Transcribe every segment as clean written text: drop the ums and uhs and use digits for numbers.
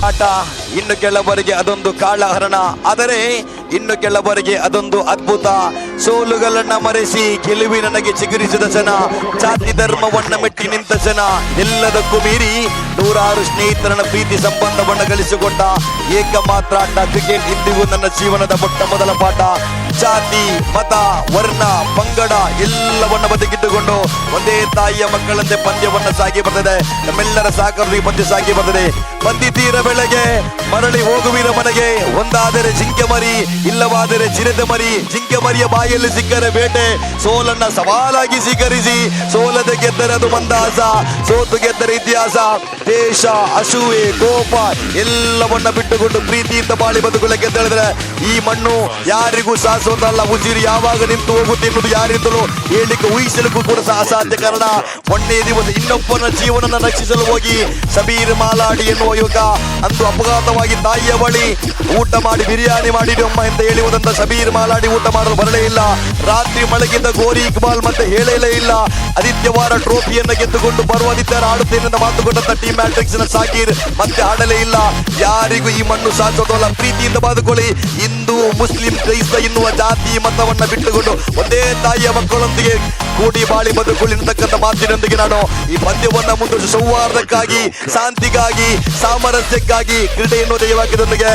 ಆಟ, ಇನ್ನು ಕೆಲವರಿಗೆ ಅದೊಂದು ಕಾಳಹರಣ, ಆದರೆ ಇನ್ನು ಕೆಲವರಿಗೆ ಅದೊಂದು ಅದ್ಭುತ. ಸೋಲುಗಳನ್ನ ಮರೆಸಿ ಗೆಲುವಿ ನನಗೆ ಚಿಗುರಿಸಿದ ಜನ, ಜಾತಿ ಧರ್ಮವನ್ನ ಮೆಟ್ಟಿ ನಿಂತ ಜನ, ಎಲ್ಲದಕ್ಕೂ ಮೀರಿ ನೂರಾರು ಸ್ನೇಹಿತರನ್ನ ಪ್ರೀತಿ ಸಂಬಂಧವನ್ನ ಗಳಿಸಿಕೊಂಡ ಏಕಮಾತ್ರ ಆಟ ಕ್ರಿಕೆಟ್. ಇಂದಿಗೂ ನನ್ನ ಜೀವನದ ಮೊಟ್ಟ ಮೊದಲ ಪಾಠ. ಜಾತಿ, ಮತ, ವರ್ಣ, ಪಂಗಡ ಎಲ್ಲವನ್ನ ಬದಿಗಿಟ್ಟುಕೊಂಡು ಒಂದೇ ತಾಯಿಯ ಮಕ್ಕಳಂತೆ ಪಂದ್ಯವನ್ನ ಸಾಗಿ ಬರ್ತದೆ. ನಮ್ಮೆಲ್ಲರ ಸಹಕಾರದಲ್ಲಿ ಪಂದ್ಯ ಸಾಗಿ ಬರ್ತದೆ. ಬಂದಿದ್ದೀರ ಬೆಳಗ್ಗೆ, ಮರಳಿ ಹೋಗುವಿರ ಮನೆಗೆ. ಒಂದಾದರೆ ಜಿಂಕೆ ಮರಿ, ಇಲ್ಲವಾದರೆ ಚಿರತೆ ಮರಿ. ಜಿಂಕೆ ಮರಿಯ ಬಾಯಲ್ಲಿ ಸಿಕ್ಕರೆ ಬೇಟೆ, ಸೋಲನ್ನ ಸವಾಲಾಗಿ ಸ್ವೀಕರಿಸಿ. ಸೋಲದೆ ಗೆದ್ದರೆ ಅದು ಮಂದಾಸ, ಸೋತು ಗೆದ್ದರೆ ಇತಿಹಾಸ. ದೇಶ, ಅಸೂಯೆ, ಕೋಪ ಎಲ್ಲವನ್ನ ಬಿಟ್ಟುಕೊಂಡು ಪ್ರೀತಿಯಿಂದ ಬಾಳಿ ಬದುಕಲು ಗೆದ್ದಳಿದ್ರೆ ಈ ಮಣ್ಣು ಯಾರಿಗೂ ಶಾಶ್ವತಲ್ಲ. ಉಸಿರು ಯಾವಾಗ ನಿಂತು ಹೋಗುತ್ತೆ ಎನ್ನುವುದು ಯಾರಿಂದಲೂ ಹೇಳಿಕೆ ಊಹಿಸಲಿಕ್ಕೂ ಕೂಡ ಅಸಾಧ್ಯ. ಕಾರಣ ಒಂದೇ ದಿವಸ ಇನ್ನೊಬ್ಬನ ಜೀವನ ರಕ್ಷಿಸಲು ಹೋಗಿ ಶಬೀರ್ ಮಾಲಾಡಿ ಎನ್ನುವ ಯುವಕ ಅಂದು ಅಪಘಾತವಾಗಿ ತಾಯಿಯ ಬಳಿ ಊಟ ಮಾಡಿ ಬಿರಿಯಾನಿ ಮಾಡಿಡಮ್ಮ ಅಂತ ಹೇಳಿ ಹೋದಂತ ಶಬೀರ್ ಮಾಲಾಡಿ ಊಟ ಮಾಡಲು ಬರಲೇ ಇಲ್ಲ. ರಾತ್ರಿ ಮಲಗಿದ್ದ ಗೋರಿ ಇಕ್ಬಾಲ್ ಮತ್ತೆ ಹೇಳಲೇ ಇಲ್ಲ. ಆದಿತ್ಯವಾರ ಟ್ರೋಫಿಯನ್ನು ಗೆದ್ದುಕೊಂಡು ಬರುವ ಆದಿತ್ಯವಾರ ಆಡುತ್ತೇನೆಂದ ಮಾತು ಕೊಟ್ಟಂತ ಟೀಮ್ ಮ್ಯಾಟ್ರಿಕ್ಸ್ ನ ಸಾಕೀರ್ ಮತ್ತೆ ಆಡಲೇ ಇಲ್ಲ. ಯಾರಿಗೂ ಈ ಮಣ್ಣು ಶಾಶ್ವತವಲ್ಲ. ಪ್ರೀತಿಯಿಂದ ಬದುಕೊಳ್ಳಿ. ಹಿಂದೂ, ಮುಸ್ಲಿಂ, ಕ್ರೈಸ್ತ ಎನ್ನುವ ಜಾತಿ ಮತವನ್ನ ಬಿಟ್ಟುಕೊಂಡು ಒಂದೇ ತಾಯಿಯ ಮಕ್ಕಳೊಂದಿಗೆ ಕೂಡಿ ಬಾಳಿ ಬದುಕೊಳ್ಳಿ ಅಂತಕ್ಕಂಥ ಮಾತಿನೊಂದಿಗೆ ನಾನು ಈ ಪಂದ್ಯವನ್ನ ಮುಂದುವರಿಸಿ ಸೌಹಾರ್ದಕ್ಕಾಗಿ, ಶಾಂತಿಗಾಗಿ, ಸಾಮರಸ್ಯಕ್ಕಾಗಿ ಕ್ರೀಡೆ ಎನ್ನುವ ಧ್ಯೇಯವಾಕ್ಯದೊಂದಿಗೆ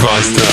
Faster.